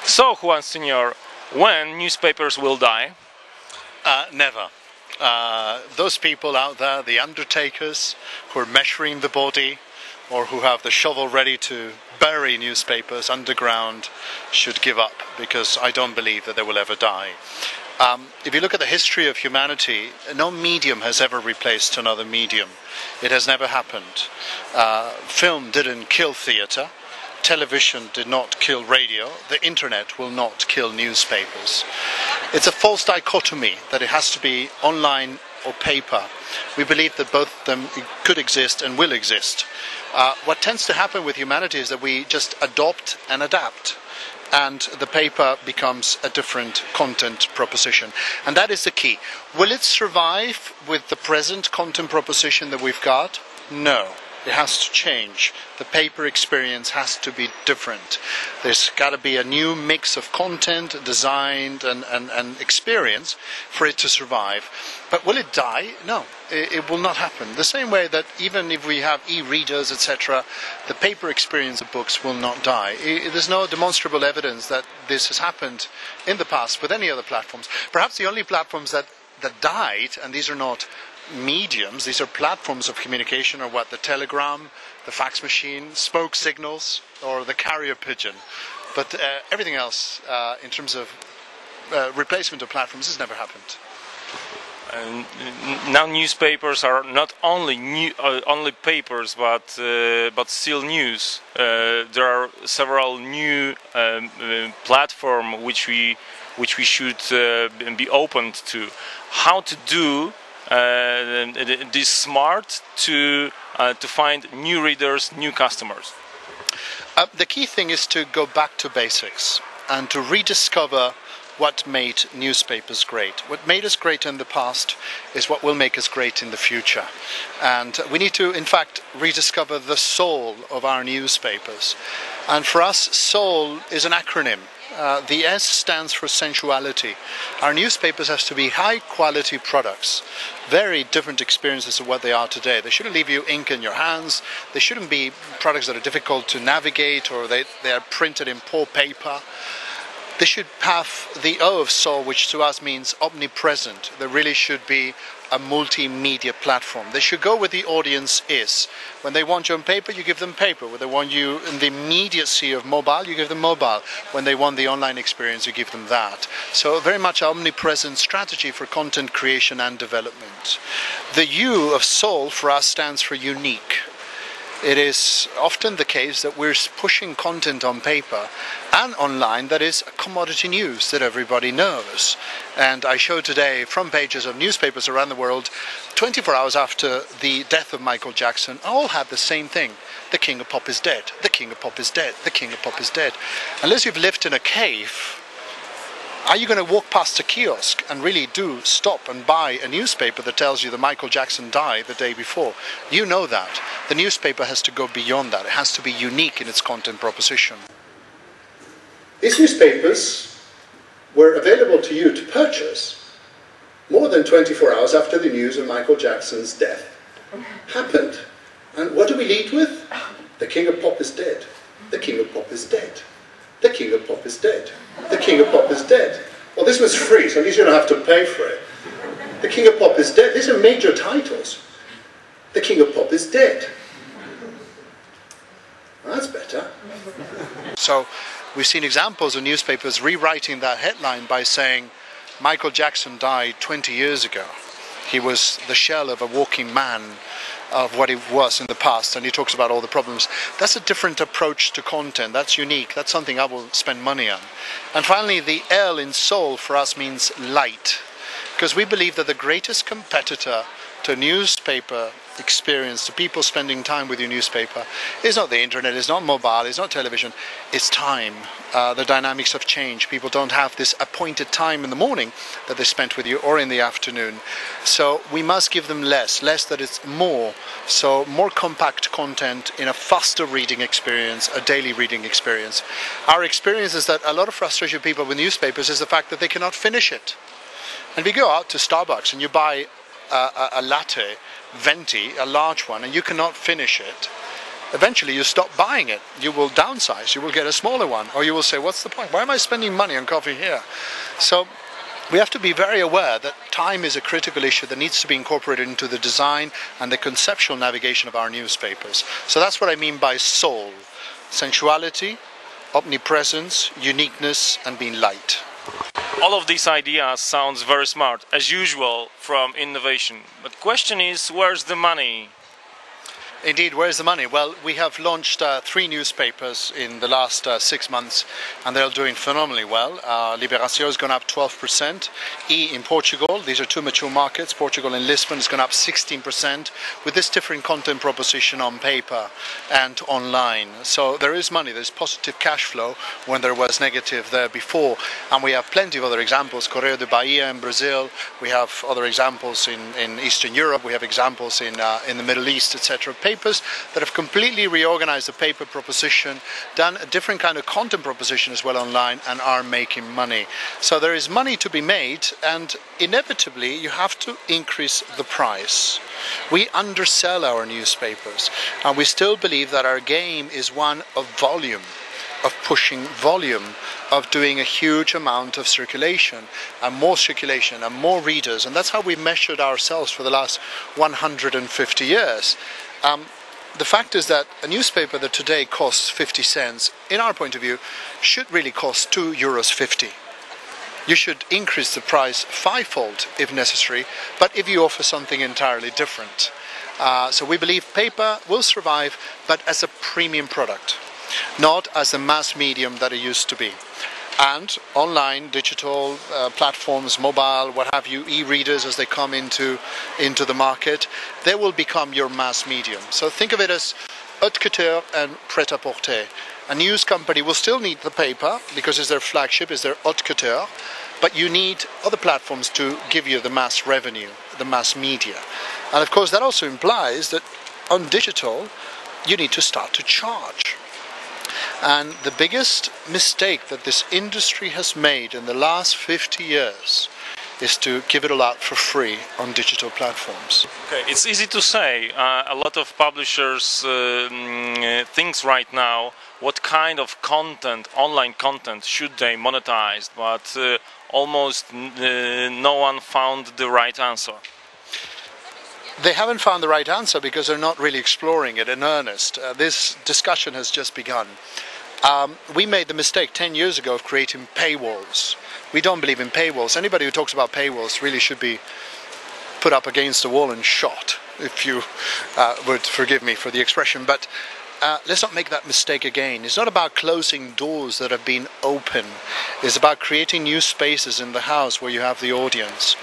So, Juan Senor, when newspapers will die? Never. Those people out there, the undertakers who are measuring the body or who have the shovel ready to bury newspapers underground, should give up, because I don't believe that they will ever die. If you look at the history of humanity, no medium has ever replaced another medium. It has never happened. Film didn't kill theatre. Television did not kill radio. The internet will not kill newspapers. It's a false dichotomy that it has to be online or paper. We believe that both of them could exist and will exist. What tends to happen with humanity is that we just adopt and adapt, and the paper becomes a different content proposition. And that is the key. Will it survive with the present content proposition that we've got? No. It has to change. The paper experience has to be different. There's got to be a new mix of content, designed and experience for it to survive. But will it die? No, it will not happen. The same way that even if we have e-readers, etc., the paper experience of books will not die. There's no demonstrable evidence that this has happened in the past with any other platforms. Perhaps the only platforms that died, and these are not mediums, these are platforms of communication, are what? The telegram, the fax machine, smoke signals, or the carrier pigeon. But everything else, in terms of replacement of platforms, has never happened. Now newspapers are not only only papers, but still news. There are several new platforms which we should be open to. How to do this smart to find new readers, new customers? The key thing is to go back to basics and to rediscover what made newspapers great. What made us great in the past is what will make us great in the future. And we need to, in fact, rediscover the soul of our newspapers. And for us, soul is an acronym. The S stands for sensuality. Our newspapers have to be high-quality products, very different experiences of what they are today. They shouldn't leave you ink in your hands. They shouldn't be products that are difficult to navigate, or they are printed in poor paper. They should have the O of soul, which to us means omnipresent. There really should be a multimedia platform. They should go where the audience is. When they want you on paper, you give them paper. When they want you in the immediacy of mobile, you give them mobile. When they want the online experience, you give them that. So very much an omnipresent strategy for content creation and development. The U of soul for us stands for unique. It is often the case that we're pushing content on paper and online that is commodity news that everybody knows. And I showed today front pages of newspapers around the world 24 hours after the death of Michael Jackson, all had the same thing. The king of pop is dead. The king of pop is dead. The king of pop is dead. Unless you've lived in a cave, are you going to walk past a kiosk and really do stop and buy a newspaper that tells you that Michael Jackson died the day before? You know that. The newspaper has to go beyond that. It has to be unique in its content proposition. These newspapers were available to you to purchase more than 24 hours after the news of Michael Jackson's death happened. And what do we lead with? The king of pop is dead. The king of pop is dead. The king of pop is dead. The king of pop is dead. Well, this was free, so at least you don't have to pay for it. The king of pop is dead. These are major titles. The king of pop is dead. Well, that's better. So we've seen examples of newspapers rewriting that headline by saying Michael Jackson died 20 years ago. He was the shell of a walking man of what he was in the past, and he talks about all the problems. That's a different approach to content. That's unique. That's something I will spend money on. And finally, the L in soul for us means light, because we believe that the greatest competitor to newspaper experience, to people spending time with your newspaper, is not the internet, it's not mobile, it's not television, it's time. The dynamics have changed. People don't have this appointed time in the morning that they spent with you, or in the afternoon. So we must give them less that it's more. So more compact content in a faster reading experience, a daily reading experience. Our experience is that a lot of frustration people with newspapers is the fact that they cannot finish it. And we go out to Starbucks and you buy a latte, venti, a large one, and you cannot finish it. eventually you stop buying it. You will downsize, you will get a smaller one, or you will say, what's the point? Why am I spending money on coffee here? So we have to be very aware that time is a critical issue that needs to be incorporated into the design and the conceptual navigation of our newspapers. So that's what I mean by soul: sensuality, omnipresence, uniqueness, and being light. All of these ideas sounds very smart, as usual, from innovation. But the question is, where's the money? Indeed, where's the money? Well, we have launched 3 newspapers in the last 6 months, and they're doing phenomenally well. Liberación has gone up 12%. In Portugal, these are 2 mature markets. Portugal and Lisbon has gone up 16%, with this different content proposition on paper and online. So there is money, there's positive cash flow when there was negative there before. And we have plenty of other examples. Correio de Bahia in Brazil, we have other examples in Eastern Europe, we have examples in the Middle East, etc. Papers that have completely reorganized the paper proposition, done a different kind of content proposition as well online, and are making money. So there is money to be made, and inevitably you have to increase the price. We undersell our newspapers, and we still believe that our game is one of volume, of pushing volume, of doing a huge amount of circulation and more readers, and that's how we measured ourselves for the last 150 years. The fact is that a newspaper that today costs 50 cents, in our point of view, should really cost €2.50. You should increase the price 5-fold if necessary, but if you offer something entirely different. So we believe paper will survive, but as a premium product, not as a mass medium that it used to be. And online, digital platforms, mobile, what have you, e-readers as they come into the market, they will become your mass medium. So think of it as haute couture and prêt-à-porter. A news company will still need the paper because it's their flagship, it's their haute couture, but you need other platforms to give you the mass revenue, the mass media. And of course that also implies that on digital you need to start to charge. And the biggest mistake that this industry has made in the last 50 years is to give it all out for free on digital platforms. Okay, it's easy to say. A lot of publishers think right now what kind of content, online content, should they monetize, but almost no one found the right answer. They haven't found the right answer because they're not really exploring it in earnest. This discussion has just begun. We made the mistake 10 years ago of creating paywalls. We don't believe in paywalls. Anybody who talks about paywalls really should be put up against the wall and shot, if you would forgive me for the expression. But let's not make that mistake again. It's not about closing doors that have been open. It's about creating new spaces in the house where you have the audience.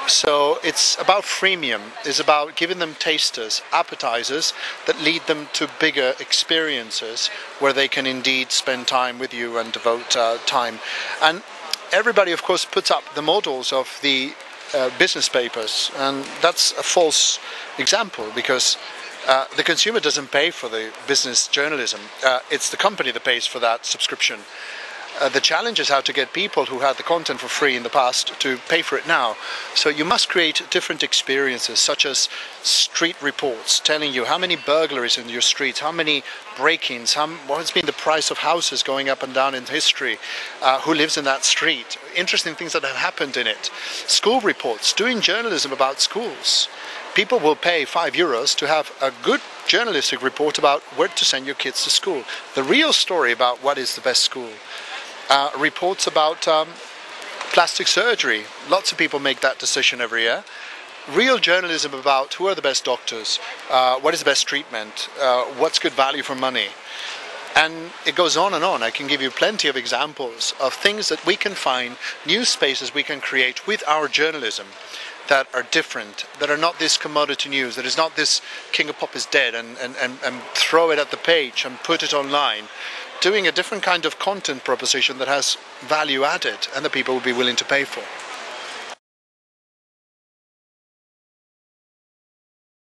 So it's about freemium. It's about giving them tasters, appetizers that lead them to bigger experiences where they can indeed spend time with you and devote time. And everybody, of course, puts up the models of the business papers, and that's a false example because the consumer doesn't pay for the business journalism. It's the company that pays for that subscription. The challenge is how to get people who had the content for free in the past to pay for it now. So you must create different experiences, such as street reports telling you how many burglaries in your streets, how many break-ins, what's been the price of houses going up and down in history, who lives in that street, interesting things that have happened in it. School reports, doing journalism about schools. People will pay €5 to have a good journalistic report about where to send your kids to school. The real story about what is the best school. Reports about plastic surgery. Lots of people make that decision every year. Real journalism about who are the best doctors, what is the best treatment, what's good value for money. And it goes on and on. I can give you plenty of examples of things that we can find, new spaces we can create with our journalism that are different, that are not this commodity news, that is not this King of Pop is dead and throw it at the page and put it online. Doing a different kind of content proposition that has value added and that people will be willing to pay for.